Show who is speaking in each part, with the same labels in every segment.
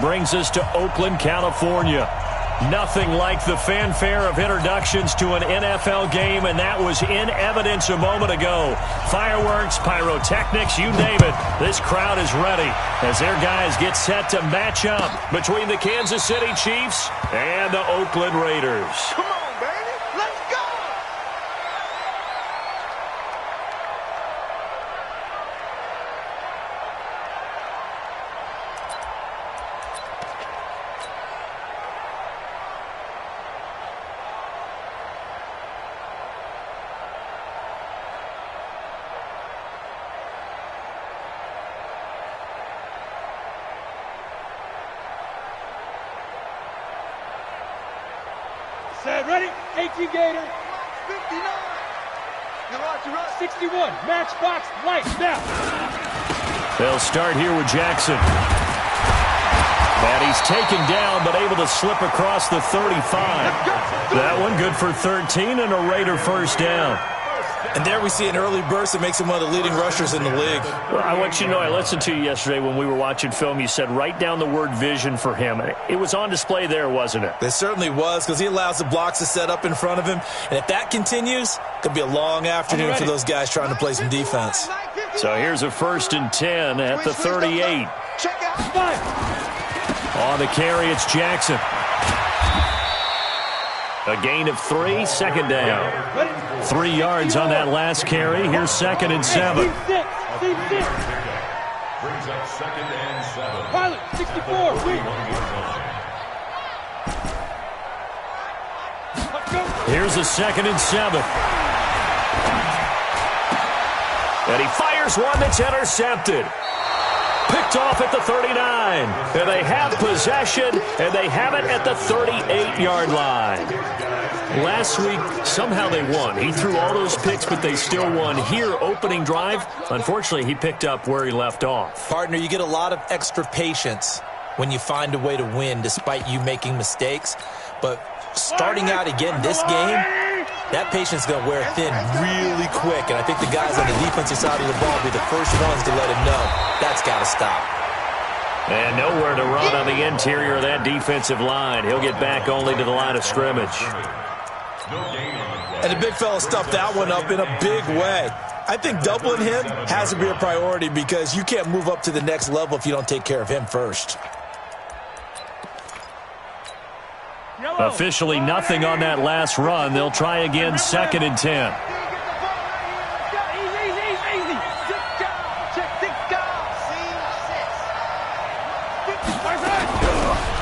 Speaker 1: brings us to Oakland, California. Nothing like the fanfare of introductions to an NFL game, and that was in evidence a moment ago. Fireworks, pyrotechnics, you name it. This crowd is ready as their guys get set to match up between the Kansas City Chiefs and the Oakland Raiders.
Speaker 2: Come on, baby. Let's go!
Speaker 3: Set, ready? 18 Gator.
Speaker 2: 59. Now watch your run.
Speaker 3: 61. Matchbox light. Now.
Speaker 1: They'll start here with Jackson. And he's taken down, but able to slip across the 35. That one good for 13 and a Raider first down.
Speaker 4: And there we see an early burst that makes him one of the leading rushers in the league.
Speaker 1: Well, I want you to know, I listened to you yesterday when we were watching film. You said write down the word vision for him. It was on display there, wasn't it?
Speaker 4: It certainly was, because he allows the blocks to set up in front of him. And if that continues, it could be a long afternoon for those guys trying to play some defense.
Speaker 1: So here's a 1st and 10 at the 38. On the carry, it's Jackson. A gain of 3, second down. 3 yards on that last carry. Here's 2nd and 7.
Speaker 3: Brings up 2nd and 7. Pilot, 64.
Speaker 1: Here's a 2nd and 7. And he fires one that's intercepted. Picked off at the 39. And they have possession, and they have it at the 38-yard line. Last week, somehow they won. He threw all those picks, but they still won. Here, opening drive, unfortunately, he picked up where he left off.
Speaker 4: Partner, you get a lot of extra patience when you find a way to win despite you making mistakes. But starting out again this game, that patience is going to wear thin really quick. And I think the guys on the defensive side of the ball will be the first ones to let him know that's got to stop.
Speaker 1: And nowhere to run on the interior of that defensive line. He'll get back only to the line of scrimmage.
Speaker 4: And the big fella stuffed that one up in a big way. I think doubling him has to be a priority because you can't move up to the next level if you don't take care of him first.
Speaker 1: Officially nothing on that last run. They'll try again, 2nd and 10.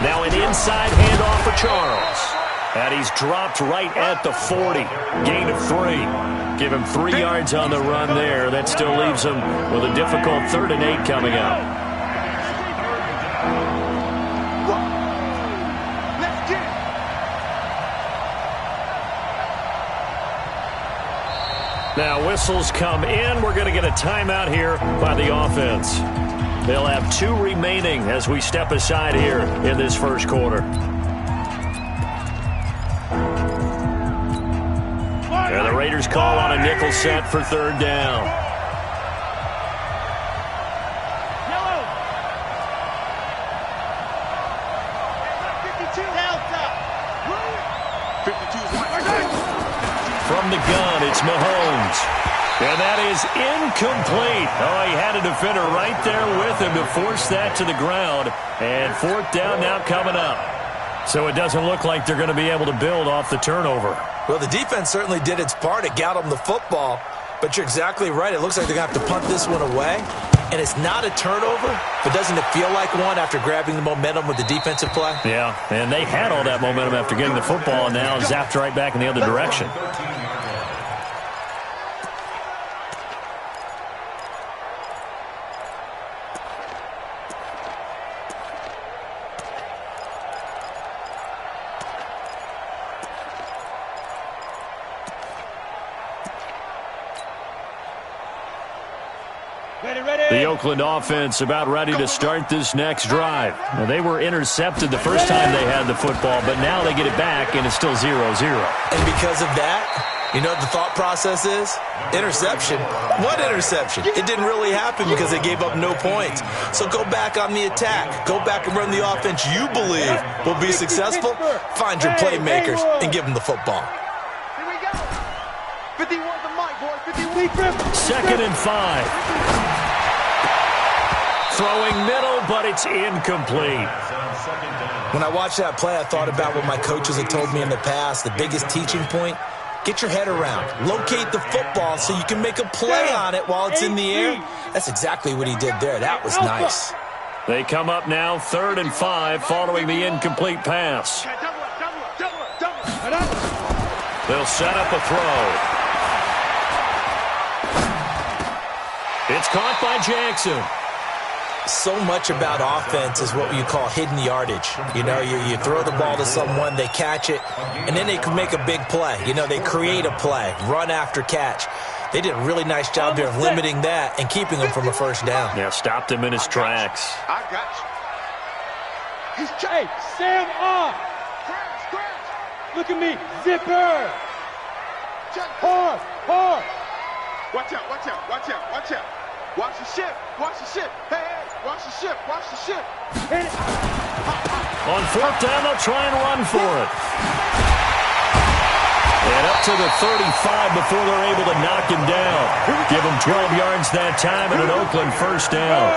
Speaker 1: Now an inside handoff for Charles. And he's dropped right at the 40. Gain of 3. Give him 3 yards on the run there. That still leaves him with a difficult 3rd and 8 coming up. Now whistles come in. We're going to get a timeout here by the offense. They'll have 2 remaining as we step aside here in this first quarter. And the Raiders call on a nickel set for 3rd down. From the gun, it's Mahomes. And that is incomplete. Oh, he had a defender right there with him to force that to the ground. And 4th down now coming up. So it doesn't look like they're going to be able to build off the turnover.
Speaker 4: Well, the defense certainly did its part. It got them the football. But you're exactly right. It looks like they're going to have to punt this one away. And it's not a turnover, but doesn't it feel like one after grabbing the momentum with the defensive play?
Speaker 1: Yeah, and they had all that momentum after getting the football, and now zapped right back in the other direction. The Oakland offense about ready to start this next drive. Now, they were intercepted the first time they had the football, but now they get it back, and it's still 0-0.
Speaker 4: And because of that, You know what the thought process is? Interception. What interception? It didn't really happen because they gave up no points. So go back on the attack. Go back and run the offense you believe will be successful. Find your playmakers and give them the football.
Speaker 2: Here we go. 51 the mic, boy. 50.
Speaker 1: 2nd and 5. Throwing middle, but it's incomplete.
Speaker 4: When I watched that play, I thought about what my coaches had told me in the past. The biggest teaching point, get your head around. Locate the football so you can make a play on it while it's in the air. That's exactly what he did there. That was nice.
Speaker 1: They come up now 3rd and 5 following the incomplete pass. They'll set up a throw. It's caught by Jackson.
Speaker 4: So much about offense is what you call hidden yardage. You know, you throw the ball to someone, they catch it, and then they can make a big play. You know, they create a play, run after catch. They did a really nice job there of limiting that and keeping him from a first down.
Speaker 1: Yeah, stopped him in his tracks.
Speaker 2: I got you.
Speaker 3: Hey, Sam off. Look at me. Zipper. Hard.
Speaker 2: Watch out, watch out, watch out, watch out. Watch the ship, watch the ship. Hey, watch the ship, watch the ship.
Speaker 3: Hit it.
Speaker 1: On 4th down, they'll try and run for it. And up to the 35 before they're able to knock him down. Give him 12 yards that time and an Oakland first down.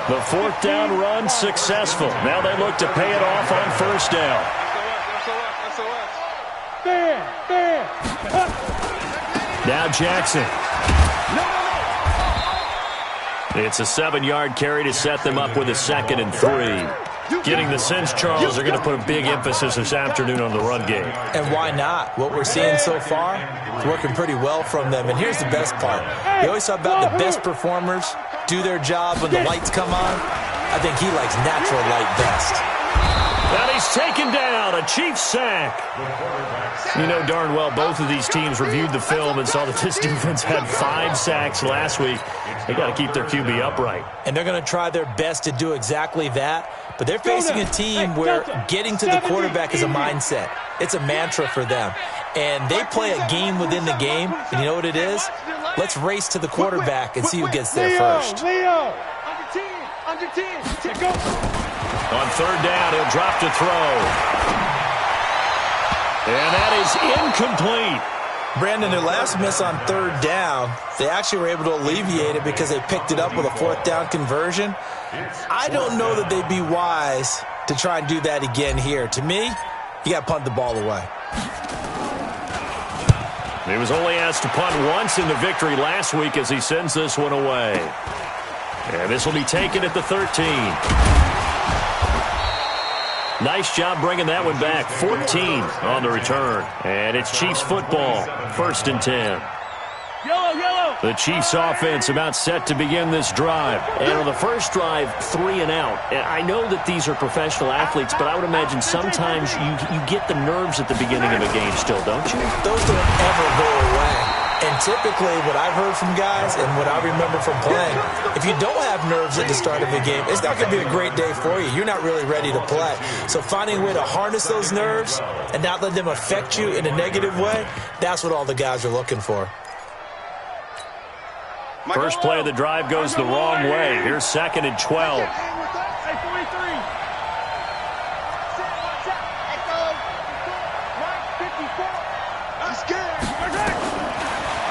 Speaker 1: The 4th down run successful. Now they look to pay it off on 1st down. Now Jackson. It's a 7-yard carry to set them up with a 2nd and 3. Getting the sense, Charles, they're going to put a big emphasis this afternoon on the run game.
Speaker 4: And why not? What we're seeing so far is working pretty well from them. And here's the best part. You always talk about the best performers do their job when the lights come on. I think he likes natural light best.
Speaker 1: And he's taken down, a Chiefs sack. You know darn well both of these teams reviewed the film and saw that this defense had 5 sacks last week. They got to keep their QB upright.
Speaker 4: And they're going to try their best to do exactly that. But they're facing a team where getting to the quarterback is a mindset. It's a mantra for them. And they play a game within the game. And you know what it is? Let's race to the quarterback and see who gets there first.
Speaker 3: Leo.
Speaker 2: Under 10.
Speaker 3: Go.
Speaker 1: On 3rd down, he'll drop to throw. And that is incomplete.
Speaker 4: Brandon, their last miss on 3rd down, they actually were able to alleviate it because they picked it up with a 4th down conversion. I don't know that they'd be wise to try and do that again here. To me, you got to punt the ball away.
Speaker 1: He was only asked to punt once in the victory last week as he sends this one away. And this will be taken at the 13. Nice job bringing that one back. 14 on the return. And it's Chiefs football. 1st and 10.
Speaker 3: Yellow.
Speaker 1: The Chiefs offense about set to begin this drive. And on the first drive, 3 and out. And I know that these are professional athletes, but I would imagine sometimes you get the nerves at the beginning of a game still, don't you?
Speaker 4: Those don't ever go away. And typically what I've heard from guys and what I remember from playing, if you don't have nerves at the start of a game, it's not going to be a great day for you. You're not really ready to play. So finding a way to harness those nerves and not let them affect you in a negative way, that's what all the guys are looking for.
Speaker 1: First play of the drive goes the wrong way. Here's 2nd and 12.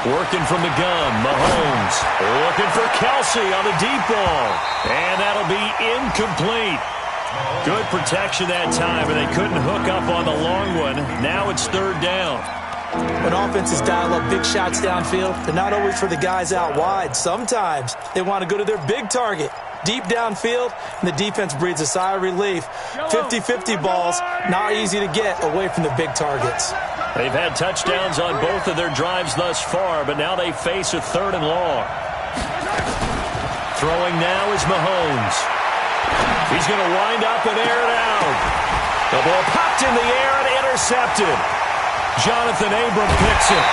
Speaker 1: Working from the gun, Mahomes looking for Kelsey on the deep ball. And that'll be incomplete. Good protection that time, and they couldn't hook up on the long one. Now it's 3rd down.
Speaker 4: When offenses dial up big shots downfield, they're not always for the guys out wide. Sometimes they want to go to their big target, deep downfield, and the defense breathes a sigh of relief. 50-50 balls, not easy to get away from the big targets.
Speaker 1: They've had touchdowns on both of their drives thus far, but now they face a 3rd and long. Throwing now is Mahomes. He's going to wind up and air it out. The ball popped in the air and intercepted. Jonathan Abram picks it.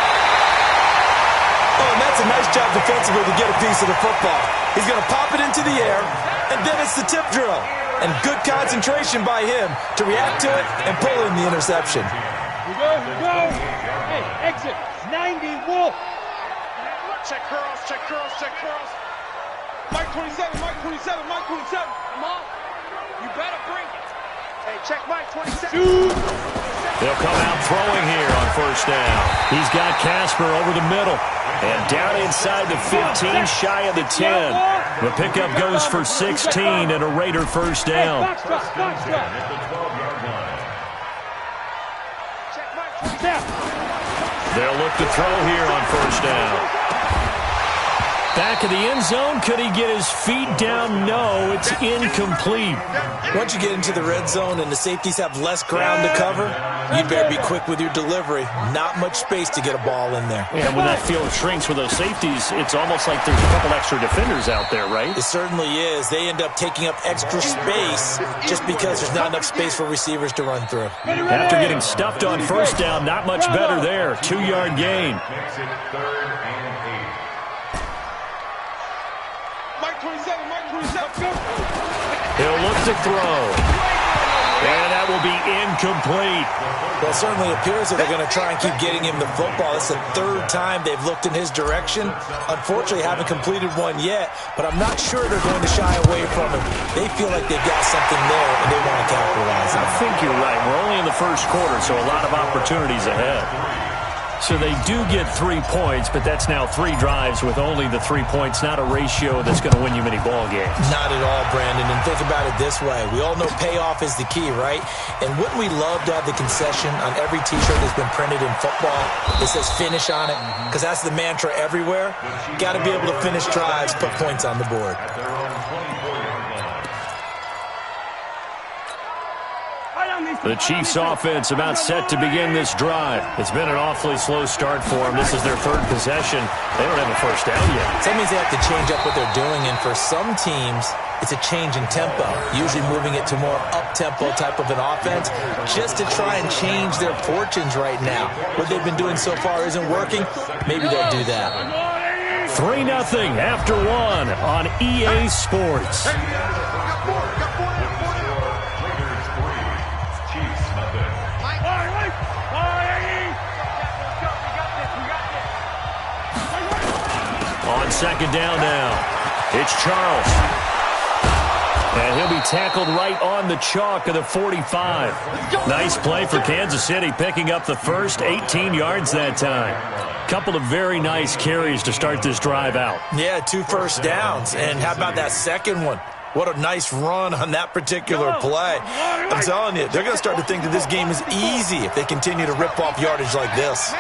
Speaker 4: Oh, and that's a nice job defensively to get a piece of the football. He's going to pop it into the air, and then it's the tip drill. And good concentration by him to react to it and pull in the interception.
Speaker 3: Here we go. Hey, exit. 90, Wolf.
Speaker 2: Check curls, check curls, check curls. Mike 27, Mike 27, Mike 27. Come on. You better bring it. Hey, check Mike 27.
Speaker 3: Shoot.
Speaker 1: They'll come out throwing here on first down. He's got Casper over the middle. And down inside the 15, shy of the 10. The pickup goes for 16 and a Raider first down.
Speaker 3: Box drop, box drop.
Speaker 1: They'll look to throw here on first down. Back of the end zone. Could he get his feet down? No, it's incomplete.
Speaker 4: Once you get into the red zone and the safeties have less ground to cover, you better be quick with your delivery. Not much space to get a ball in there.
Speaker 1: And when that field shrinks with those safeties, it's almost like there's a couple extra defenders out there, right?
Speaker 4: It certainly is. They end up taking up extra space just because there's not enough space for receivers to run through.
Speaker 1: After getting stuffed on first down, not much better there. 2-yard gain.
Speaker 2: Mike 27, Mike 27.
Speaker 1: He'll look to throw. And that will be incomplete.
Speaker 4: Well, it certainly appears that they're going to try and keep getting him the football. It's the third time they've looked in his direction. Unfortunately, haven't completed one yet, but I'm not sure they're going to shy away from him. They feel like they've got something there, and they want to capitalize on it.
Speaker 1: I think you're right. We're only in the first quarter, so a lot of opportunities ahead. So they do get 3 points, but that's now 3 drives with only the 3 points, not a ratio that's going to win you many ball games.
Speaker 4: Not at all, Brandon. And think about it this way. We all know payoff is the key, right? And wouldn't we love to have the concession on every T-shirt that's been printed in football that says finish on it? Because that's the mantra everywhere. Got to be able to finish drives, put points on the board.
Speaker 1: The Chiefs offense about set to begin this drive. It's been an awfully slow start for them. This is their third possession. They don't have a first down yet.
Speaker 4: So that means they have to change up what they're doing, and for some teams, it's a change in tempo, usually moving it to more up-tempo type of an offense just to try and change their fortunes right now. What they've been doing so far isn't working. Maybe they'll do that.
Speaker 1: 3-0 after 1 on EA Sports. On second down now, it's Charles. And he'll be tackled right on the chalk of the 45. Nice play for Kansas City, picking up the first, 18 yards that time. Couple of very nice carries to start this drive out.
Speaker 4: Yeah, 2 first downs. And how about that second one? What a nice run on that particular play. I'm telling you, they're going to start to think that this game is easy if they continue to rip off yardage like this.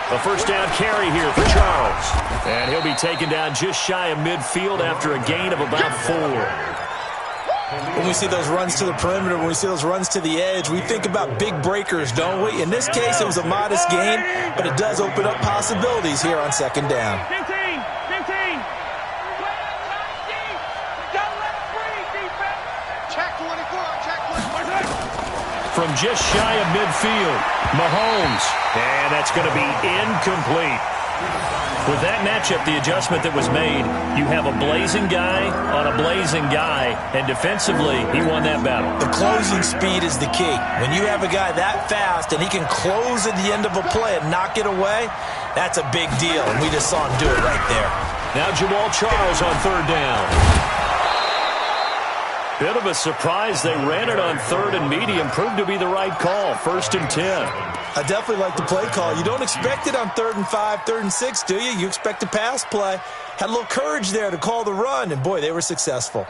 Speaker 1: A first down carry here for Charles. And he'll be taken down just shy of midfield after a gain of about 4.
Speaker 4: When we see those runs to the perimeter, when we see those runs to the edge, we think about big breakers, don't we? In this case, it was a modest gain, but it does open up possibilities here on second down.
Speaker 3: 15.
Speaker 2: Check 24, check 24.
Speaker 1: From just shy of midfield, Mahomes. And that's going to be incomplete. With that matchup, the adjustment that was made, you have a blazing guy on a blazing guy, and defensively, he won that battle.
Speaker 4: The closing speed is the key. When you have a guy that fast and he can close at the end of a play and knock it away, that's a big deal, and we just saw him do it right there.
Speaker 1: Now Jamal Charles on third down. Bit of a surprise. They ran it on third and medium. Proved to be the right call. 1st and 10.
Speaker 4: I definitely like the play call. You don't expect it on 3rd and 5, 3rd and 6, do you? You expect a pass play. Had a little courage there to call the run, and boy, they were successful.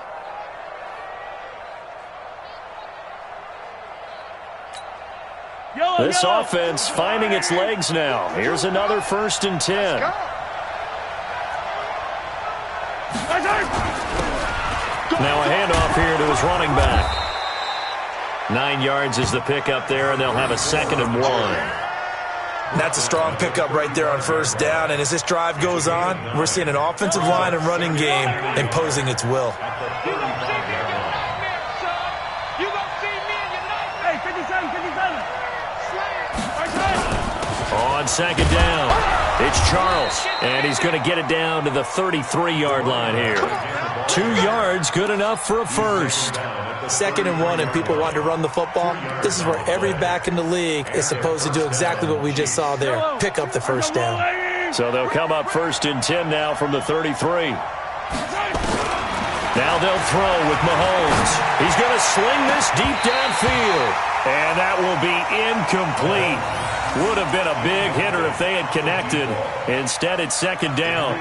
Speaker 1: This offense finding its legs now. Here's another 1st and 10. Now a handoff here to his running back. 9 yards is the pickup there, and they'll have a 2nd and 1.
Speaker 4: That's a strong pickup right there on first down, and as this drive goes on, we're seeing an offensive line and running game imposing its will.
Speaker 1: On second down, it's Charles, and he's going to get it down to the 33-yard line here. 2 yards, good enough for a first.
Speaker 4: 2nd and 1, and people want to run the football. This is where every back in the league is supposed to do exactly what we just saw there, pick up the first down.
Speaker 1: So they'll come up 1st and 10 now from the 33. Now they'll throw with Mahomes. He's going to sling this deep downfield. And that will be incomplete. Would have been a big hitter if they had connected. Instead, it's 2nd down.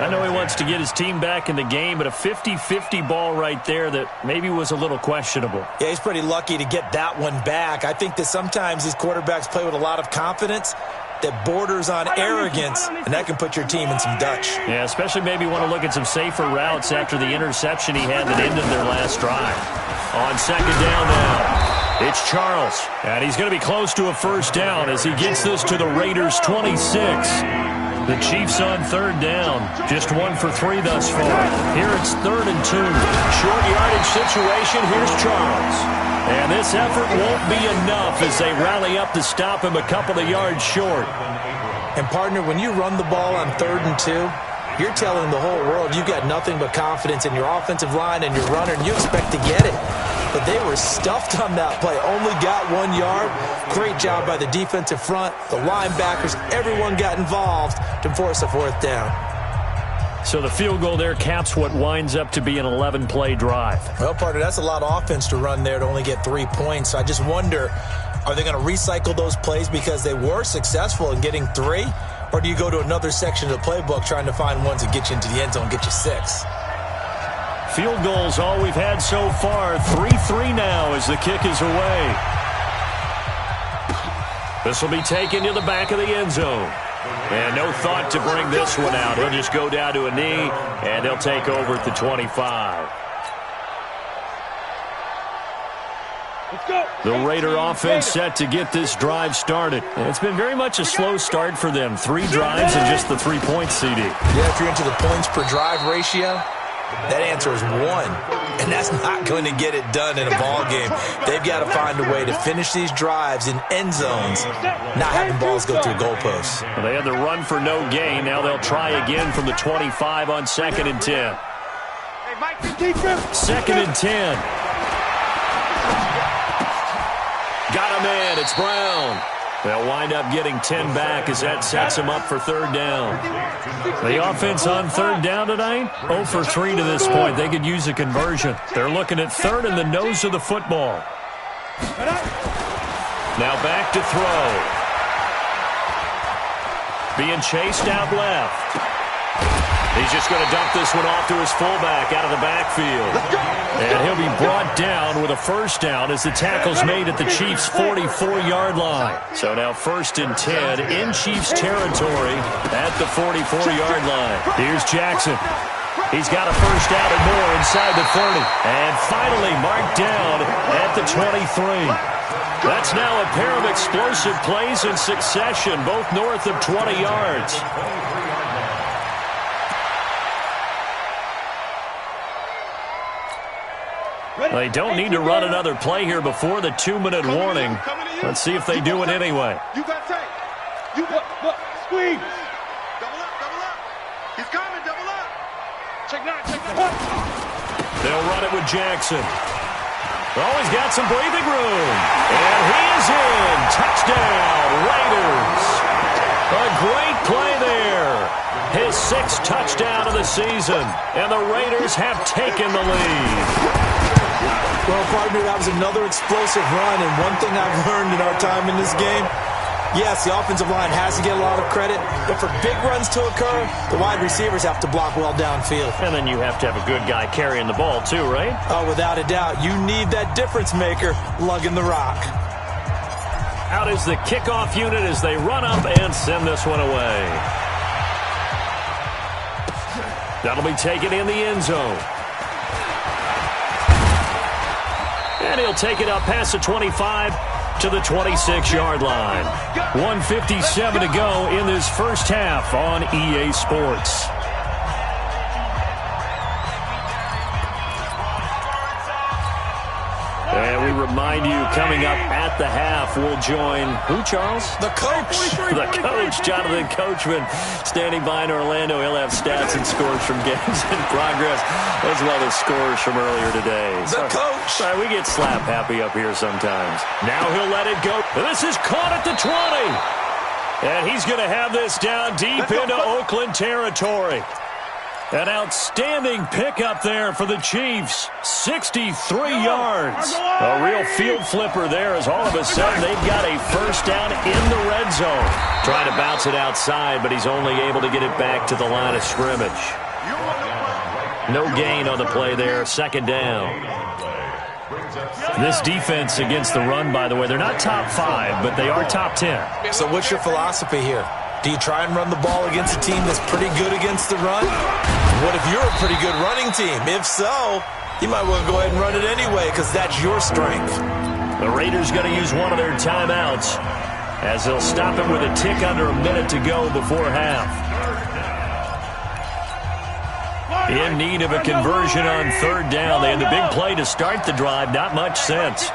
Speaker 1: I know he wants to get his team back in the game, but a 50-50 ball right there that maybe was a little questionable.
Speaker 4: Yeah, he's pretty lucky to get that one back. I think that sometimes these quarterbacks play with a lot of confidence that borders on arrogance, and that can put your team in some Dutch.
Speaker 1: Yeah, especially maybe want to look at some safer routes after the interception he had that ended their last drive. On 2nd down now, it's Charles, and he's going to be close to a first down as he gets this to the Raiders' 26. The Chiefs on 3rd down, just 1 for 3 thus far. Here it's 3rd and 2. Short yardage situation, here's Charles. And this effort won't be enough as they rally up to stop him a couple of yards short.
Speaker 4: And, partner, when you run the ball on 3rd and 2, you're telling the whole world you've got nothing but confidence in your offensive line and your runner, and you expect to get it. But they were stuffed on that play, only got 1 yard. Great job by the defensive front, the linebackers, everyone got involved to force a 4th down.
Speaker 1: So the field goal there caps what winds up to be an 11-play drive.
Speaker 4: Well, partner, that's a lot of offense to run there to only get 3 points. I just wonder, are they going to recycle those plays because they were successful in getting 3? Or do you go to another section of the playbook trying to find ones that get you into the end zone and get you 6?
Speaker 1: Field goals all we've had so far. 3-3 now as the kick is away. This will be taken to the back of the end zone. And no thought to bring this one out. He'll just go down to a knee, and they'll take over at the 25. The Raider offense set to get this drive started. And it's been very much a slow start for them. 3 drives and just the 3-point CD.
Speaker 4: Yeah, if you're into the points per drive ratio, that answer is 1. And that's not going to get it done in a ball game. They've got to find a way to finish these drives in end zones, not having balls go through goalposts.
Speaker 1: Well, they had the run for no gain. Now they'll try again from the 25 on 2nd and 10. 2nd and 10. Got a man. It's Brown. They'll wind up getting 10 back as that sets them up for 3rd down. The offense on 3rd down tonight, 0 for 3 to this point. They could use a conversion. They're looking at 3rd and the nose of the football. Now back to throw. Being chased out left. He's just going to dump this one off to his fullback out of the backfield. And he'll be brought down with a first down as the tackle's made at the Chiefs' 44-yard line. So now 1st and 10 in Chiefs territory at the 44-yard line. Here's Jackson. He's got a first down and more inside the 30. And finally marked down at the 23. That's now a pair of explosive plays in succession, both north of 20 yards. They don't need to run another play here before the 2-minute warning. Let's see if they do it anyway.
Speaker 2: You got tape. You got squeeze. Double up. He's coming, double up. Check 9.
Speaker 1: They'll run it with Jackson. Oh, he's got some breathing room. And he is in. Touchdown, Raiders. A great play there. His 6th touchdown of the season. And the Raiders have taken the lead.
Speaker 4: Well, partner, that was another explosive run, and one thing I've learned in our time in this game, yes, the offensive line has to get a lot of credit, but for big runs to occur, the wide receivers have to block well downfield.
Speaker 1: And then you have to have a good guy carrying the ball too, right?
Speaker 4: Oh, without a doubt. You need that difference maker lugging the rock.
Speaker 1: Out is the kickoff unit as they run up and send this one away. That'll be taken in the end zone. And he'll take it up past the 25 to the 26-yard line. 1:57 to go in this first half on EA Sports. And we remind you, coming up at the half, we'll join who, Charles?
Speaker 4: The coach.
Speaker 1: The coach, Jonathan Coachman, standing by in Orlando. He'll have stats and scores from games in progress, as well as scores from earlier today.
Speaker 4: The coach.
Speaker 1: Sorry, we get slap happy up here sometimes. Now he'll let it go. This is caught at the 20. And he's going to have this down deep into Oakland territory. An outstanding pickup there for the Chiefs. 63 yards. A real field flipper there as all of a sudden they've got a first down in the red zone. Trying to bounce it outside, but he's only able to get it back to the line of scrimmage. No gain on the play there. Second down. This defense against the run, by the way, they're not top 5, but they are top 10.
Speaker 4: So what's your philosophy here? Do you try and run the ball against a team that's pretty good against the run? What if you're a pretty good running team? If so, you might well go ahead and run it anyway because that's your strength.
Speaker 1: The Raiders going to use one of their timeouts as they'll stop it with a tick under a minute to go before half. In need of a conversion on third down. They had the big play to start the drive. Not much sense.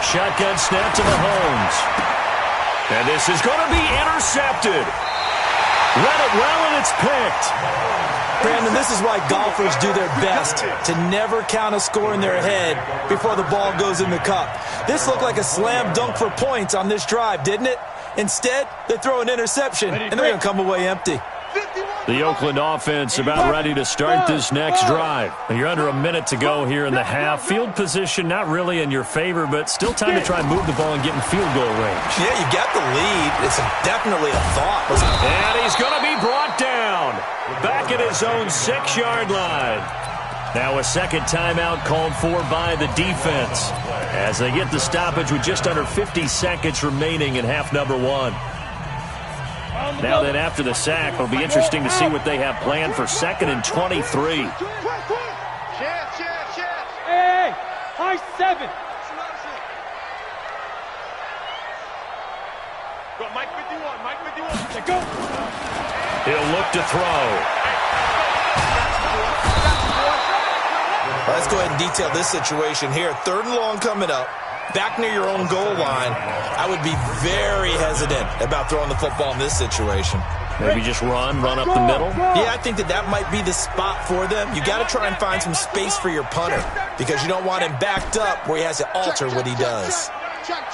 Speaker 1: Shotgun snap to Mahomes. And this is going to be intercepted. Read it well, and it's picked.
Speaker 4: Brandon, this is why golfers do their best to never count a score in their head before the ball goes in the cup. This looked like a slam dunk for points on this drive, didn't it? Instead, they throw an interception, and they're going to come away empty.
Speaker 1: The Oakland offense about ready to start this next drive. You're under a minute to go here in the half. Field position not really in your favor, but still time to try and move the ball and get in field goal range.
Speaker 4: Yeah, you got the lead. It's definitely a thought.
Speaker 1: And he's going to be brought down. Back at his own 6-yard line. Now a second timeout called for by the defense as they get the stoppage with just under 50 seconds remaining in half number 1. Now then, after the sack, it'll be interesting to see what they have planned for 2nd and 23.
Speaker 3: Hey, high 7.
Speaker 2: Go, Mike 51, Mike 51.
Speaker 3: Go.
Speaker 1: He'll look to throw.
Speaker 4: Let's go ahead and detail this situation here. 3rd and long coming up. Back near your own goal line, I would be very hesitant about throwing the football in this situation.
Speaker 1: Maybe just run up the middle?
Speaker 4: Yeah, I think that might be the spot for them. You got to try and find some space for your punter because you don't want him backed up where he has to alter what he does.
Speaker 2: Check.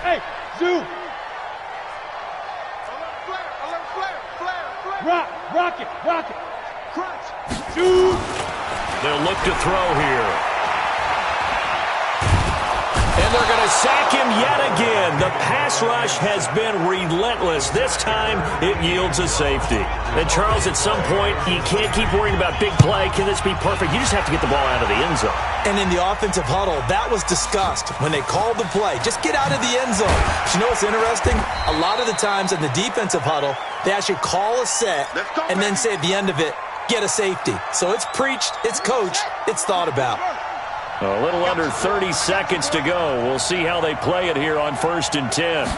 Speaker 3: Hey, Zoo. Rock it.
Speaker 2: Crunch.
Speaker 3: Zoo.
Speaker 1: They'll look to throw here. And they're going to sack him yet again. The pass rush has been relentless. This time, it yields a safety. And, Charles, at some point, you can't keep worrying about big play. Can this be perfect? You just have to get the ball out of the end zone.
Speaker 4: And in the offensive huddle, that was discussed when they called the play. Just get out of the end zone. But you know what's interesting? A lot of the times in the defensive huddle, they actually call a set and then say at the end of it, get a safety. So it's preached, it's coached, it's thought about.
Speaker 1: A little under 30 seconds to go. We'll see how they play it here on 1st and 10.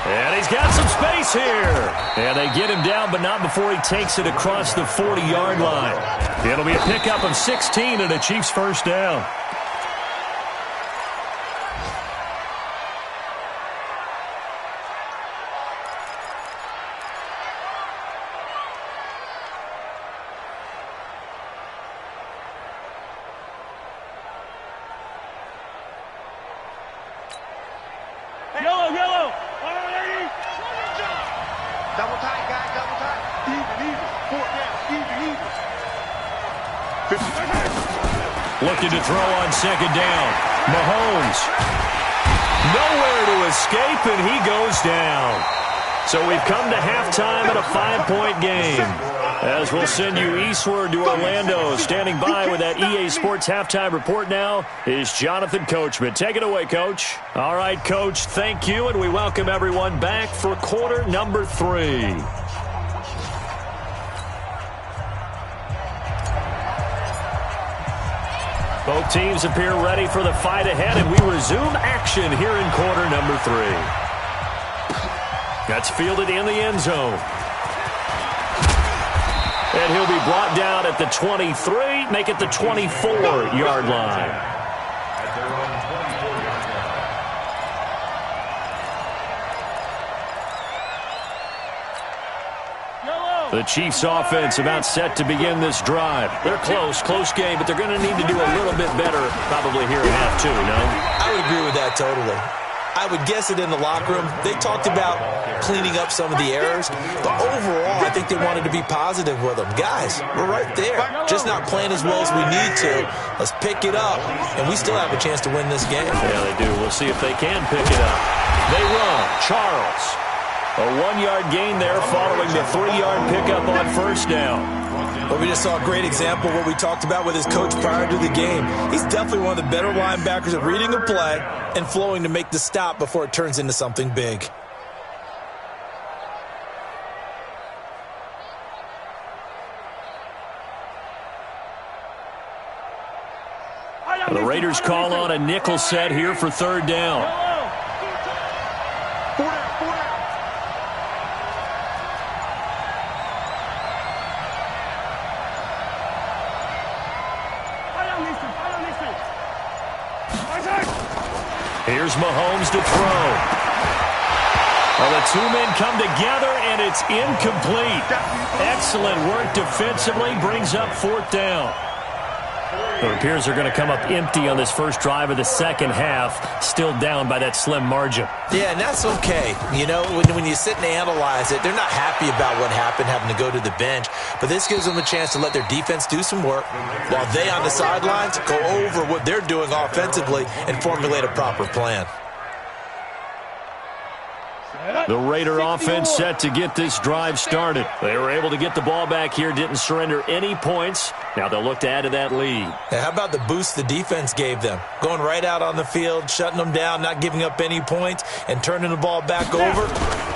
Speaker 1: And he's got some space here. And they get him down, but not before he takes it across the 40-yard line. It'll be a pickup of 16 and a Chiefs first down.
Speaker 3: Yellow.
Speaker 2: Double tight, guys, double tight. Even. 4th down, even.
Speaker 1: Looking to throw on 2nd down. Mahomes. Nowhere to escape, and he goes down. So we've come to halftime at a 5-point game. As we'll send you eastward to Orlando. Standing by with that EA Sports halftime report now is Jonathan Coachman. Take it away, Coach. All right, Coach, thank you, and we welcome everyone back for quarter number 3. Both teams appear ready for the fight ahead, and we resume action here in quarter number 3. That's fielded in the end zone. And he'll be brought down at the 23, make it the 24-yard line. The Chiefs offense about set to begin this drive. They're close game, but they're going to need to do a little bit better probably here in half two, no?
Speaker 4: I would agree with that totally. I would guess it in the locker room. They talked about cleaning up some of the errors, but overall, I think they wanted to be positive with them. Guys, we're right there. Just not playing as well as we need to. Let's pick it up, and we still have a chance to win this game.
Speaker 1: Yeah, they do. We'll see if they can pick it up. They run. Charles. A 1-yard gain there following the 3-yard pickup on first down.
Speaker 4: Well, we just saw a great example of what we talked about with his coach prior to the game. He's definitely one of the better linebackers at reading a play and flowing to make the stop before it turns into something big.
Speaker 1: The Raiders call on a nickel set here for third down. Here's Mahomes to throw. Well, the two men come together, and it's incomplete. Excellent work defensively, brings up fourth down. It appears they're going to come up empty on this first drive of the second half, still down by that slim margin.
Speaker 4: Yeah, and that's okay. You know, when you sit and analyze it, they're not happy about what happened, having to go to the bench. But this gives them a chance to let their defense do some work while they on the sidelines go over what they're doing offensively and formulate a proper plan.
Speaker 1: The Raider offense set to get this drive started. They were able to get the ball back here, didn't surrender any points. Now they'll look to add to that lead.
Speaker 4: Now, how about the boost the defense gave them? Going right out on the field, shutting them down, not giving up any points, and turning the ball back over.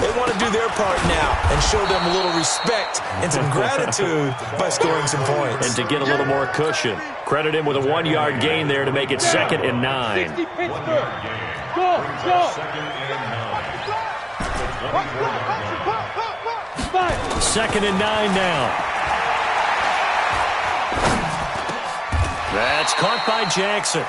Speaker 4: They want to do their part now and show them a little respect and some gratitude by scoring some points.
Speaker 1: And to get a little more cushion. Credit him with a 1-yard gain there to make it 2nd and 9.
Speaker 3: 60 Pittsburgh. Go.
Speaker 1: 2nd and 9 now. That's caught by Jackson.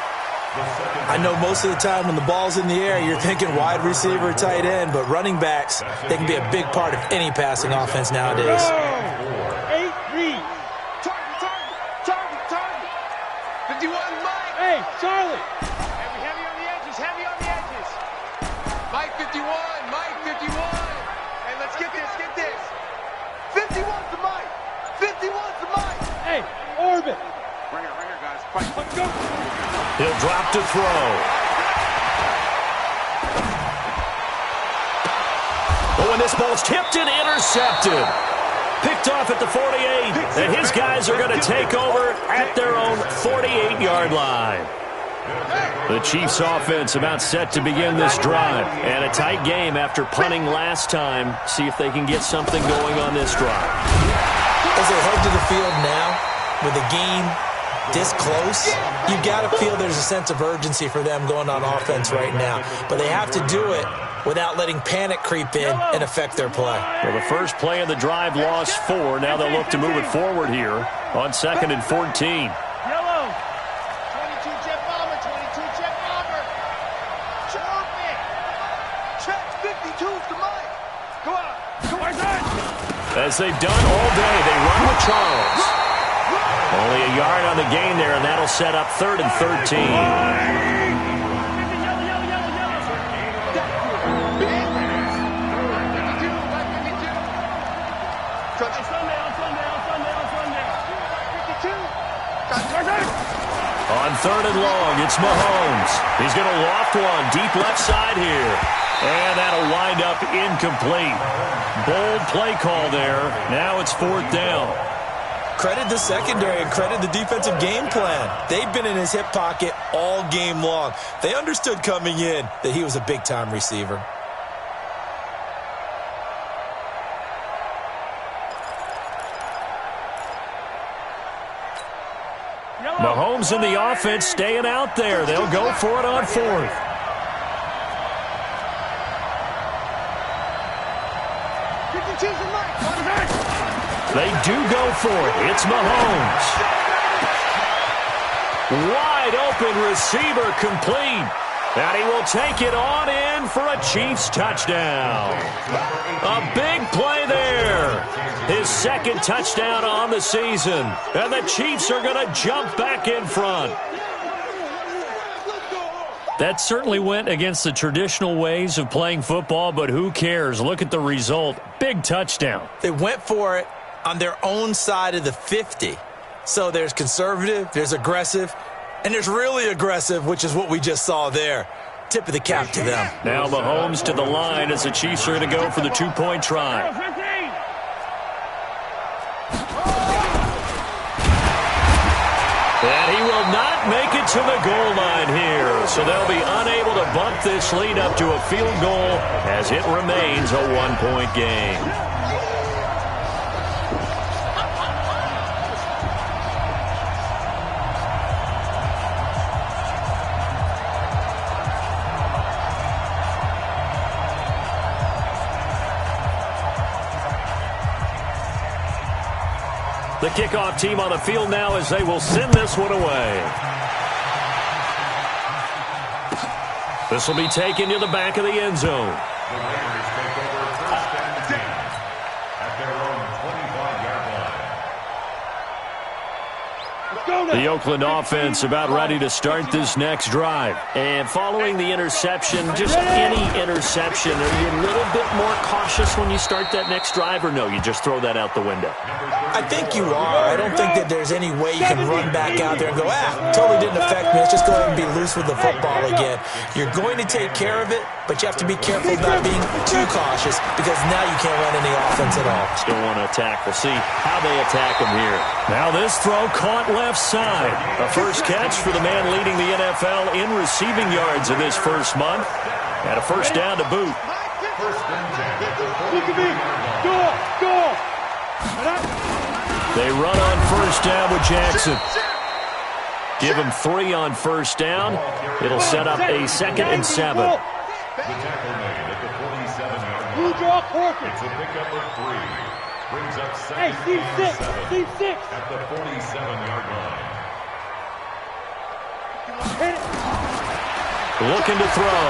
Speaker 4: I know most of the time when the ball's in the air, you're thinking wide receiver, tight end, but running backs, they can be a big part of any passing offense nowadays.
Speaker 3: 8 reads.
Speaker 2: Target. 51, Mike.
Speaker 3: Hey, Charlie.
Speaker 2: Heavy on the edges. Mike 51. Hey, let's get this. 51's the Mike.
Speaker 3: Hey, Orbit.
Speaker 2: Right here, guys. Fight.
Speaker 3: Let's go.
Speaker 1: He'll drop to throw. Oh, and this ball's tipped and intercepted. Picked off at the 48. And his guys are going to take over at their own 48-yard line. The Chiefs offense about set to begin this drive. And a tight game after punting last time. See if they can get something going on this drive.
Speaker 4: As they head to the field now, with the game this close, you got to feel there's a sense of urgency for them going on offense right now. But they have to do it without letting panic creep in and affect their play.
Speaker 1: Well, the first play of the drive lost 4. Now they'll look to move it forward here on 2nd and 14.
Speaker 3: Yellow.
Speaker 2: 22 jet bomber. Check 52's the Mike. Go out.
Speaker 1: As they've done all day, they run with Charles. Only a yard on the gain there, and that'll set up 3rd and 13. On 3rd and long, it's Mahomes. He's going to loft one deep left side here. And that'll wind up incomplete. Bold play call there. Now it's 4th down.
Speaker 4: Credit the secondary and credit the defensive game plan. They've been in his hip pocket all game long. They understood coming in that he was a big-time receiver.
Speaker 1: Mahomes and the offense staying out there. They'll go for it on 4th. They do go for it. It's Mahomes. Wide open receiver complete. And he will take it on in for a Chiefs touchdown. A big play there. His second touchdown on the season. And the Chiefs are going to jump back in front. That certainly went against the traditional ways of playing football, but who cares? Look at the result. Big touchdown.
Speaker 4: They went for it on their own side of the 50. So there's conservative, there's aggressive, and there's really aggressive, which is what we just saw there. Tip of the cap to them.
Speaker 1: Now Mahomes to the line as the Chiefs are going to go for the two-point try. And he will not make it to the goal line here. So they'll be unable to bump this lead up to a field goal as it remains a one-point game. The kickoff team on the field now as they will send this one away. This will be taken to the back of the end zone.
Speaker 5: The Raiders take over first and 10 at their own 25-yard line.
Speaker 1: The Oakland offense about ready to start this next drive. And following the interception, just any interception, are you a little bit more cautious when you start that next drive, or no, you just throw that out the window?
Speaker 4: I think you are. I don't think that there's any way you can run back out there and go, totally didn't affect me. Let's just go ahead and be loose with the football again. You're going to take care of it, but you have to be careful about being too cautious because now you can't run any offense at all.
Speaker 1: Still want to attack. We'll see how they attack him here. Now this throw caught left side. A first catch for the man leading the NFL in receiving yards in this first month. And a first down to boot.
Speaker 5: First and 10.
Speaker 3: Look at me. Go.
Speaker 1: They run on first down with Jackson. Give him 3 on first down. It'll set up a 2nd and 7.
Speaker 5: The tackle made at the 47-yard
Speaker 3: Blue
Speaker 5: line.
Speaker 3: draw Corcoran.
Speaker 5: It's a pickup of 3. Brings up
Speaker 3: Hey,
Speaker 5: second and 7
Speaker 3: Steve 6.
Speaker 5: at the 47-yard line.
Speaker 3: Hit it.
Speaker 1: Looking to throw.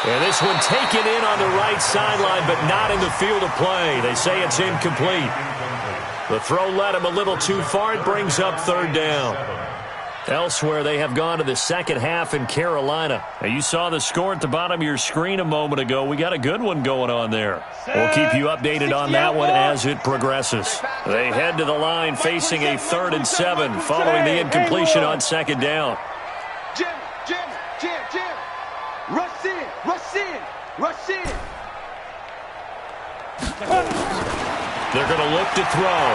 Speaker 1: And this one taken in on the right sideline, but not in the field of play. They say it's incomplete. The throw led him a little too far. It brings up 3rd down. Elsewhere, they have gone to the second half in Carolina. Now, you saw the score at the bottom of your screen a moment ago. We got a good one going on there. We'll keep you updated on that one as it progresses. They head to the line facing a 3rd and 7 following the incompletion on 2nd down.
Speaker 2: Jim. Rush in.
Speaker 1: They're going to look to throw.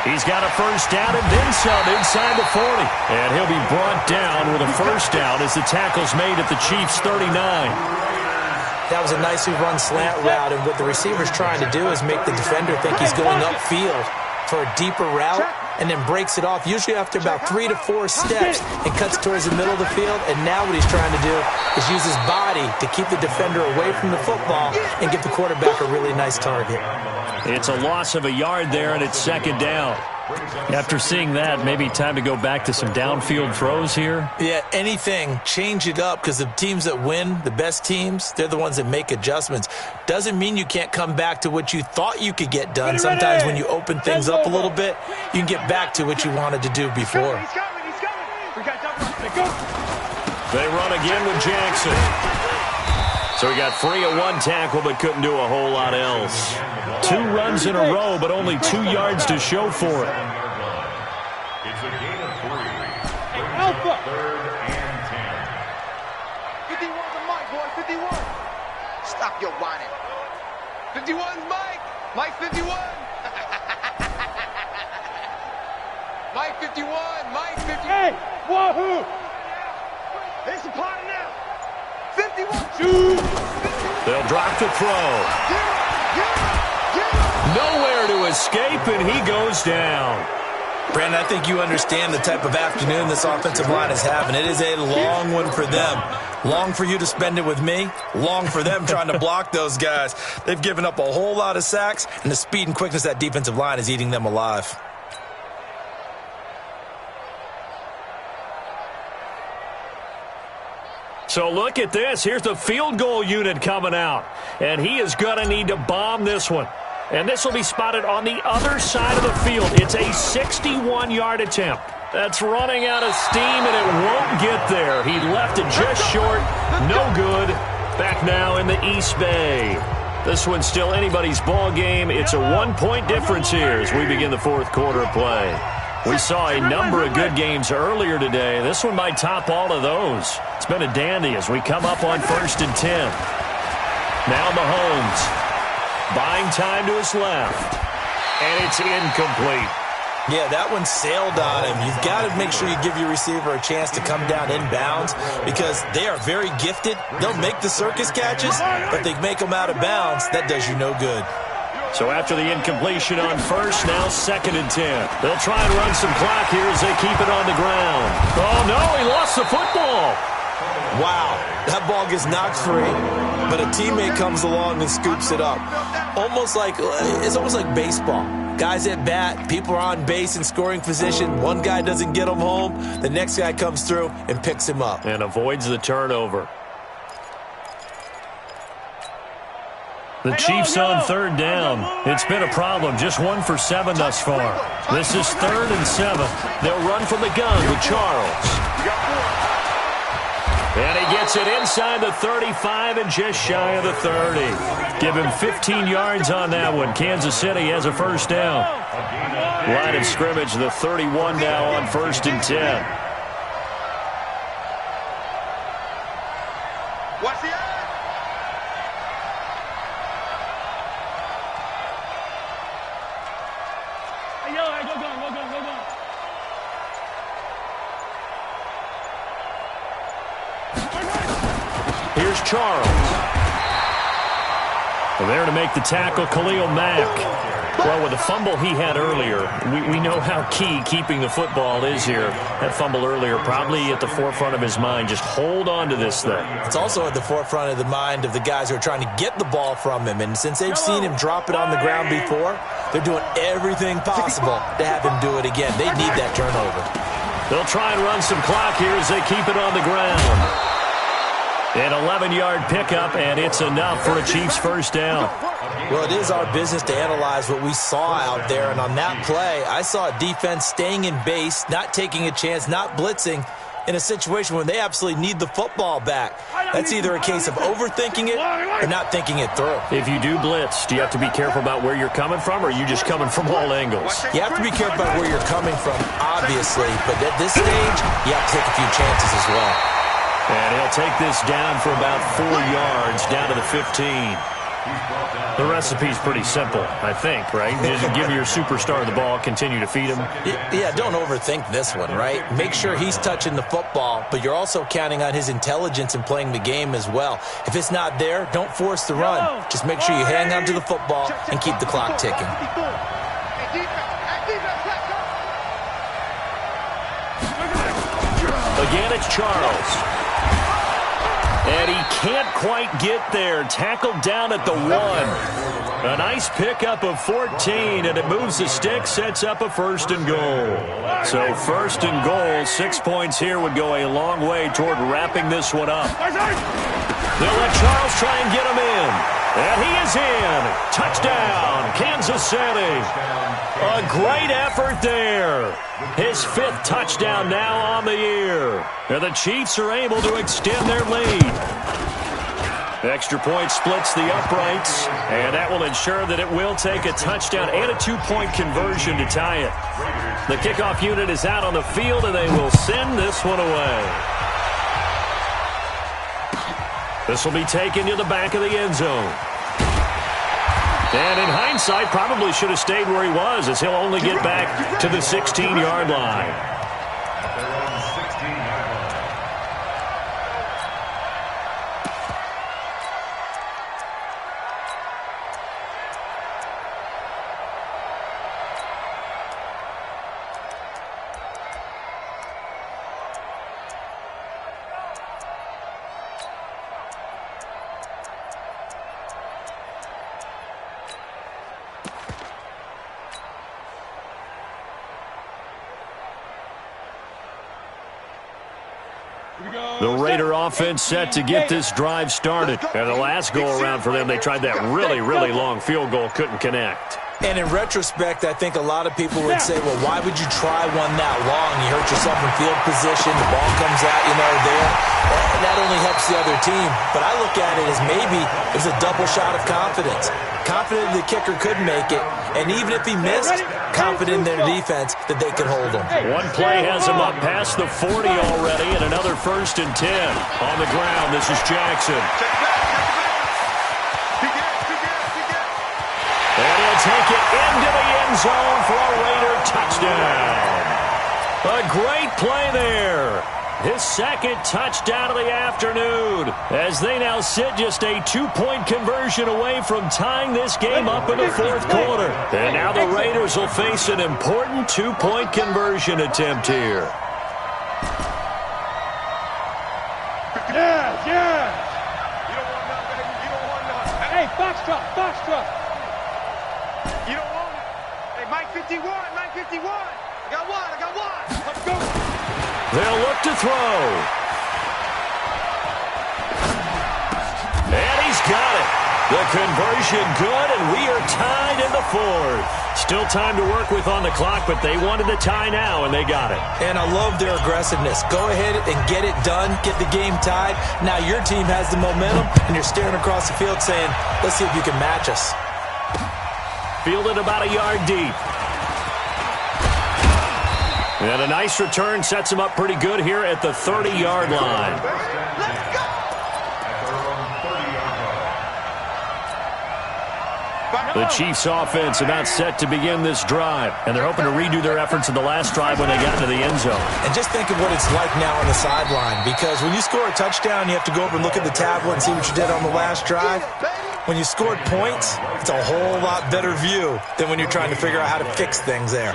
Speaker 1: He's got a first down and then some inside the 40. And he'll be brought down with a first down as the tackle's made at the Chiefs' 39.
Speaker 4: That was a nicely run slant route, and what the receiver's trying to do is make the defender think he's going upfield for a deeper route and then breaks it off, usually after about 3 to 4 steps, and cuts towards the middle of the field. And now what he's trying to do is use his body to keep the defender away from the football and give the quarterback a really nice target.
Speaker 1: It's a loss of a yard there, and it's 2nd down. After seeing that, maybe time to go back to some downfield throws here.
Speaker 4: Yeah, anything. Change it up, because the teams that win, the best teams, they're the ones that make adjustments. Doesn't mean you can't come back to what you thought you could get done. Sometimes when you open things up a little bit, you can get back to what you wanted to do before.
Speaker 2: He's coming. We got double.
Speaker 1: They run again with Jackson. So he got free of 1 tackle but couldn't do a whole lot else. 2 runs in a row, but only 2 yards to show for it.
Speaker 5: It's a gain of 3.
Speaker 3: Alpha.
Speaker 5: 3rd and 10.
Speaker 2: 51's a Mike, boy. 51. Stop your whining. 51's Mike. Mike 51. Mike 51. Mike 51.
Speaker 3: Hey, wahoo.
Speaker 2: They supply now. 51.
Speaker 3: Shoot.
Speaker 1: They'll drop the throw. Nowhere to escape, and he goes down.
Speaker 4: Brandon, I think you understand the type of afternoon this offensive line is having. It is a long one for them. Long for you to spend it with me. Long for them trying to block those guys. They've given up a whole lot of sacks, and the speed and quickness of that defensive line is eating them alive.
Speaker 1: So look at this. Here's the field goal unit coming out. And he is going to need to bomb this one. And this will be spotted on the other side of the field. It's a 61-yard attempt. That's running out of steam, and it won't get there. He left it just short. No good. Back now in the East Bay. This one's still anybody's ball game. It's a one-point difference here as we begin the fourth quarter of play. We saw a number of good games earlier today. This one might top all of those. It's been a dandy as we come up on 1st and 10. Now Mahomes buying time to his left. And it's incomplete.
Speaker 4: Yeah, that one sailed on him. You've got to make sure you give your receiver a chance to come down inbounds because they are very gifted. They'll make the circus catches, but they make them out of bounds. That does you no good.
Speaker 1: So after the incompletion on 1st, now 2nd and 10. They'll try and run some clock here as they keep it on the ground. Oh, no, he lost the football.
Speaker 4: Wow, that ball gets knocked free, but a teammate comes along and scoops it up. It's almost like baseball. Guys at bat, people are on base in scoring position. One guy doesn't get him home. The next guy comes through and picks him up.
Speaker 1: And avoids the turnover. The Chiefs on 3rd down. It's been a problem. Just 1 for 7 thus far. This is 3rd and 7. They'll run from the gun with Charles. And he gets it inside the 35 and just shy of the 30. Give him 15 yards on that one. Kansas City has a first down. Line of scrimmage, the 31 now on 1st and 10.
Speaker 2: What's the
Speaker 1: Here's Charles. There to make the tackle, Khalil Mack. Well, with the fumble he had earlier, we know how key keeping the football is here. That fumble earlier probably at the forefront of his mind. Just hold on to this thing.
Speaker 4: It's also at the forefront of the mind of the guys who are trying to get the ball from him. And since they've seen him drop it on the ground before, they're doing everything possible to have him do it again. They need that turnover.
Speaker 1: They'll try and run some clock here as they keep it on the ground. An 11-yard pickup, and it's enough for a Chiefs first down.
Speaker 4: Well, it is our business to analyze what we saw out there, and on that play, I saw a defense staying in base, not taking a chance, not blitzing, in a situation when they absolutely need the football back. That's either a case of overthinking it or not thinking it through.
Speaker 1: If you do blitz, do you have to be careful about where you're coming from, or are you just coming from all angles?
Speaker 4: You have to be careful about where you're coming from, obviously, but at this stage, you have to take a few chances as well.
Speaker 1: And he'll take this down for about 4 yards, down to the 15. The recipe's pretty simple, I think, right? Just give your superstar the ball, continue to feed him.
Speaker 4: Yeah, don't overthink this one, right? Make sure he's touching the football, but you're also counting on his intelligence in playing the game as well. If it's not there, don't force the run. Just make sure you hang on to the football and keep the clock ticking.
Speaker 1: Again, it's Charles. And he can't quite get there. Tackled down at the 1. A nice pickup of 14, and it moves the stick, sets up a 1st and goal. So 1st and goal, 6 points here would go a long way toward wrapping this one up. They'll let Charles try and get him in. And he is in. Touchdown, Kansas City. A great effort there. His 5th touchdown now on the year. And the Chiefs are able to extend their lead. Extra point splits the uprights, and that will ensure that it will take a touchdown and a 2-point conversion to tie it. The kickoff unit is out on the field, and they will send this one away. This will be taken to the back of the end zone. And in hindsight, probably should have stayed where he was, as he'll only get back to the 16-yard line. The Raider offense set to get this drive started. And the last go-around for them, they tried that really, really long field goal, couldn't connect.
Speaker 4: And in retrospect, I think a lot of people would say, well, why would you try one that long? You hurt yourself in field position. The ball comes out, there. That only helps the other team. But I look at it as maybe it was a double shot of confidence. Confident the kicker could make it. And even if he missed, confident in their defense that they could hold him.
Speaker 1: One play has him up past the 40 already, and another 1st and 10. On the ground, this is Jackson. And he'll take it into the end zone for a Raider touchdown. A great play there. His 2nd touchdown of the afternoon, as they now sit just a 2-point conversion away from tying this game up in the 4th quarter. And now the Raiders will face an important 2-point conversion attempt here.
Speaker 3: Yeah.
Speaker 2: You don't want none, baby. You don't want none.
Speaker 3: Hey, foxtrot.
Speaker 2: You don't want it. Hey, Mike 51. I got one. Let's go.
Speaker 1: They'll look to throw. And he's got it. The conversion good, and we are tied in the 4th. Still time to work with on the clock, but they wanted the tie now, and they got it.
Speaker 4: And I love their aggressiveness. Go ahead and get it done. Get the game tied. Now your team has the momentum, and you're staring across the field saying, let's see if you can match us.
Speaker 1: Fielded about a yard deep. And a nice return sets him up pretty good here at the 30-yard line.
Speaker 2: Let's go.
Speaker 1: The Chiefs offense about set to begin this drive, and they're hoping to redo their efforts in the last drive when they got into the end zone.
Speaker 4: And just think of what it's like now on the sideline, because when you score a touchdown, you have to go over and look at the tablet and see what you did on the last drive. When you scored points, it's a whole lot better view than when you're trying to figure out how to fix things there.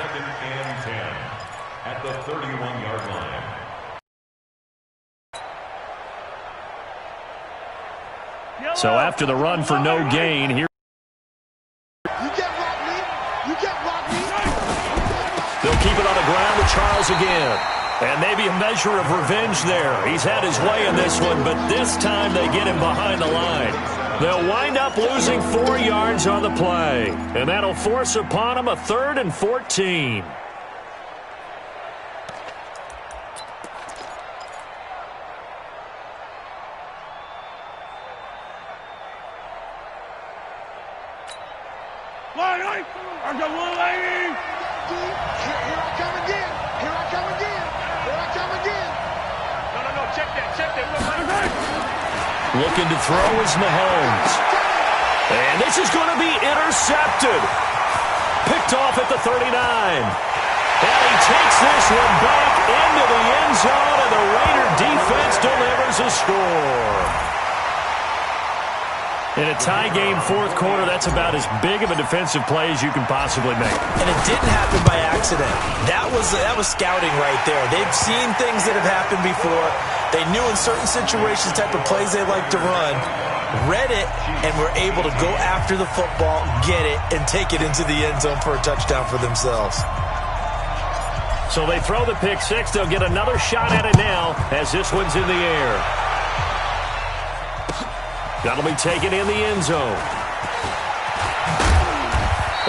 Speaker 5: At the 31-yard line.
Speaker 1: So after the run for no gain, here they'll keep it on the ground with Charles again. And maybe a measure of revenge there. He's had his way in this one, but this time they get him behind the line. They'll wind up losing 4 yards on the play. And that'll force upon him a 3rd and 14. Looking to throw is Mahomes. And this is going to be intercepted. Picked off at the 39. And he takes this one back into the end zone, and the Raider defense delivers a score. In a tie game, 4th quarter, that's about as big of a defensive play as you can possibly make.
Speaker 4: And it didn't happen by accident. That was scouting right there. They've seen things that have happened before. They knew in certain situations the type of plays they like to run, read it, and were able to go after the football, get it, and take it into the end zone for a touchdown for themselves.
Speaker 1: So they throw the pick six. They'll get another shot at it now as this one's in the air. That'll be taken in the end zone.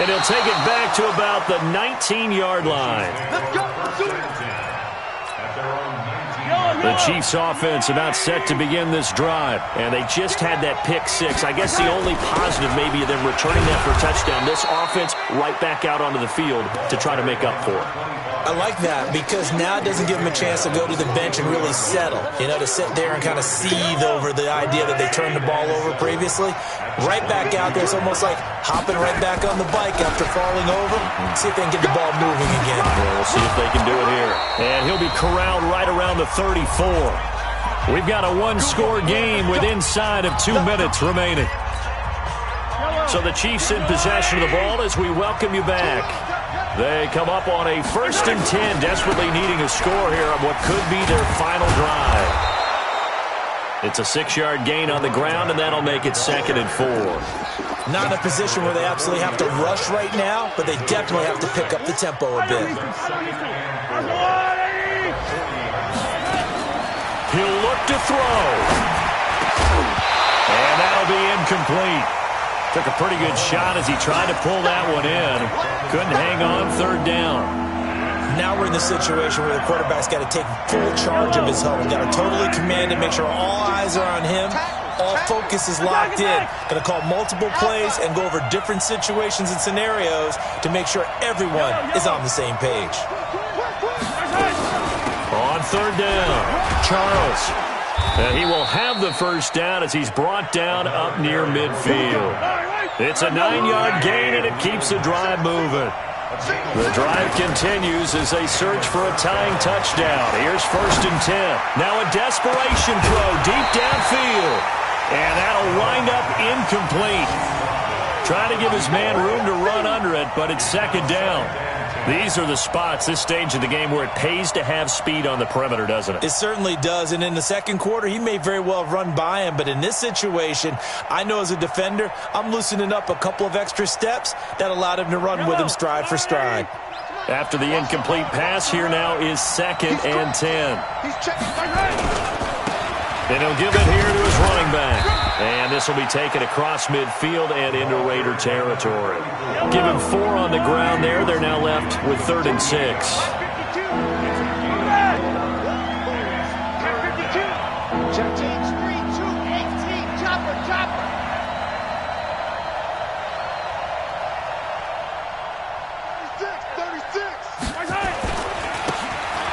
Speaker 1: And he'll take it back to about the 19-yard line.
Speaker 2: Let's go.
Speaker 1: The Chiefs offense about set to begin this drive, and they just had that pick six. I guess the only positive maybe of them returning that for a touchdown. This offense right back out onto the field to try to make up for it.
Speaker 4: I like that because now it doesn't give them a chance to go to the bench and really settle, to sit there and kind of seethe over the idea that they turned the ball over previously. Right back out there, it's almost like hopping right back on the bike after falling over. See if they can get the ball moving again.
Speaker 1: Yeah, we'll see if they can do it here. And he'll be corralled right around the 34. We've got a one-score game with inside of 2 minutes remaining. So the Chiefs in possession of the ball as we welcome you back. They come up on a 1st and 10, desperately needing a score here on what could be their final drive. It's a 6-yard gain on the ground, and that'll make it 2nd and 4.
Speaker 4: Not in a position where they absolutely have to rush right now, but they definitely have to pick up the tempo a bit.
Speaker 1: He'll look to to throw. And that'll be incomplete. Took a pretty good shot as he tried to pull that one in. Couldn't hang on third down.
Speaker 4: Now we're in the situation where the quarterback's got to take full charge of his huddle. Got to totally command it, make sure all eyes are on him. All focus is locked in. Going to call multiple plays and go over different situations and scenarios to make sure everyone is on the same page.
Speaker 1: On third down, Charles. And he will have the first down as he's brought down up near midfield. It's a 9-yard gain, and it keeps the drive moving. The drive continues as they search for a tying touchdown. Here's 1st and 10. Now a desperation throw deep downfield. And that'll wind up incomplete. Trying to give his man room to run under it, but it's 2nd down. These are the spots, this stage of the game, where it pays to have speed on the perimeter, doesn't it?
Speaker 4: It certainly does, and in the second quarter, he may very well have run by him, but in this situation, I know as a defender, I'm loosening up a couple of extra steps that allowed him to run with him stride for stride.
Speaker 1: After the incomplete pass, here now is 2nd and 10. And he'll give it here to his running back. And this will be taken across midfield and into Raider territory. Give him 4 on the ground there. They're now left with 3rd and 6.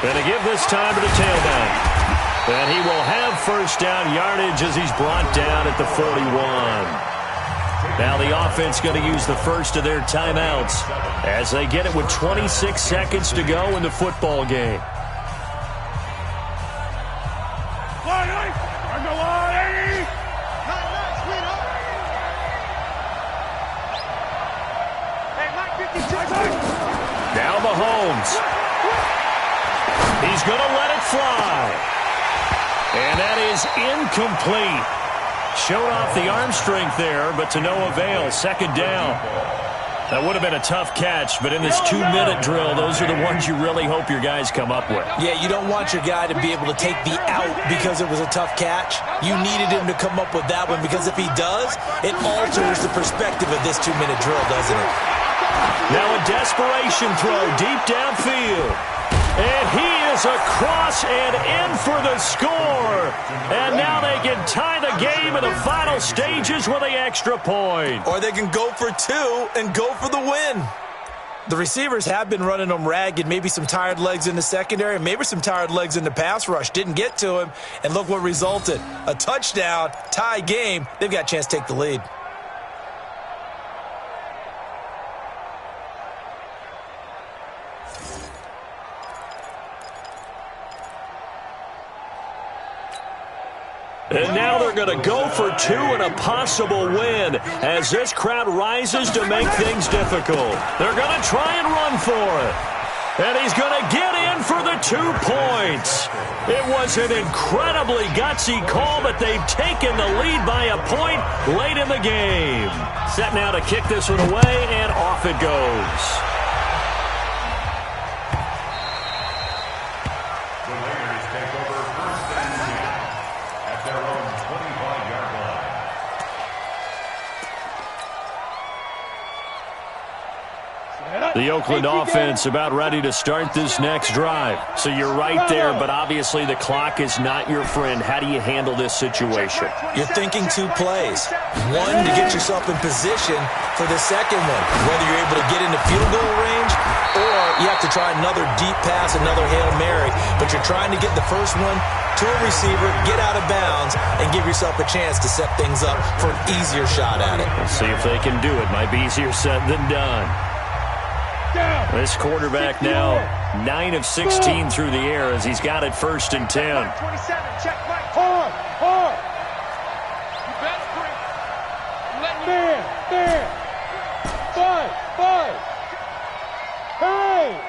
Speaker 1: And to give this time to the tailback. And he will have first down yardage as he's brought down at the 41. Now the offense going to use the first of their timeouts as they get it with 26 seconds to go in the football game. Now Mahomes. He's going to let it fly. And that is incomplete. Showed off the arm strength there, but to no avail. 2nd down. That would have been a tough catch, but in this 2-minute drill, those are the ones you really hope your guys come up with.
Speaker 4: Yeah, you don't want your guy to be able to take the out because it was a tough catch. You needed him to come up with that one because if he does, it alters the perspective of this 2-minute drill, doesn't it?
Speaker 1: Now a desperation throw deep downfield. And he is across and in for the score. And now they can tie the game in the final stages with the extra point.
Speaker 4: Or they can go for 2 and go for the win. The receivers have been running them ragged. Maybe some tired legs in the secondary, maybe some tired legs in the pass rush. Didn't get to him. And look what resulted. A touchdown, tie game. They've got a chance to take the lead.
Speaker 1: And now they're going to go for 2 and a possible win as this crowd rises to make things difficult. They're going to try and run for it. And he's going to get in for the 2 points. It was an incredibly gutsy call, but they've taken the lead by a point late in the game. Set now to kick this one away, and off it goes. The Oakland offense about ready to start this next drive. So you're right there, but obviously the clock is not your friend. How do you handle this situation?
Speaker 4: You're thinking 2 plays. 1 to get yourself in position for the second one, whether you're able to get into field goal range or you have to try another deep pass, another Hail Mary. But you're trying to get the first one to a receiver, get out of bounds, and give yourself a chance to set things up for an easier shot at it.
Speaker 1: We'll see if they can do it. Might be easier said than done. This quarterback now 9 of 16 through the air as he's got it 1st and 10.
Speaker 2: 27, check right.
Speaker 3: Hard.
Speaker 2: You better bring it. Let me.
Speaker 3: There. 5. Hey.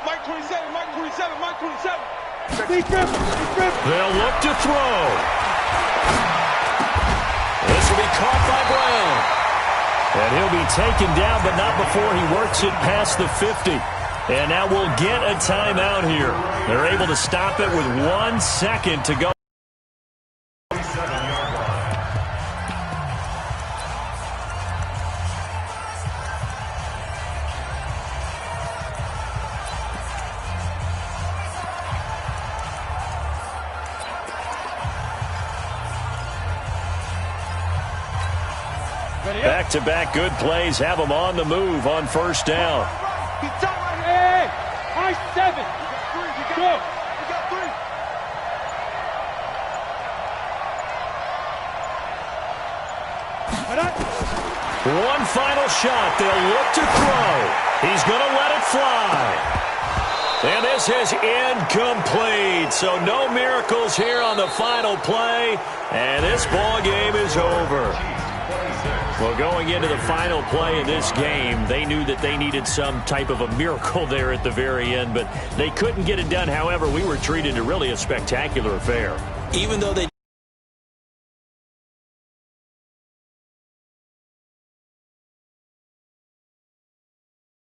Speaker 2: Mike 27.
Speaker 3: Defense.
Speaker 1: They'll look to throw. This will be caught by Brown. And he'll be taken down, but not before he works it past the 50. And now we'll get a timeout here. They're able to stop it with 1 second to go. Back-to-back good plays have them on the move on first down.
Speaker 3: Hey, high 7. Go.
Speaker 2: You got 3.
Speaker 1: One final shot. They'll look to throw. He's going to let it fly. And this is incomplete. So no miracles here on the final play. And this ball game is over. Well, going into the final play of this game, they knew that they needed some type of a miracle there at the very end, but they couldn't get it done. However, we were treated to really a spectacular affair.
Speaker 4: Even though they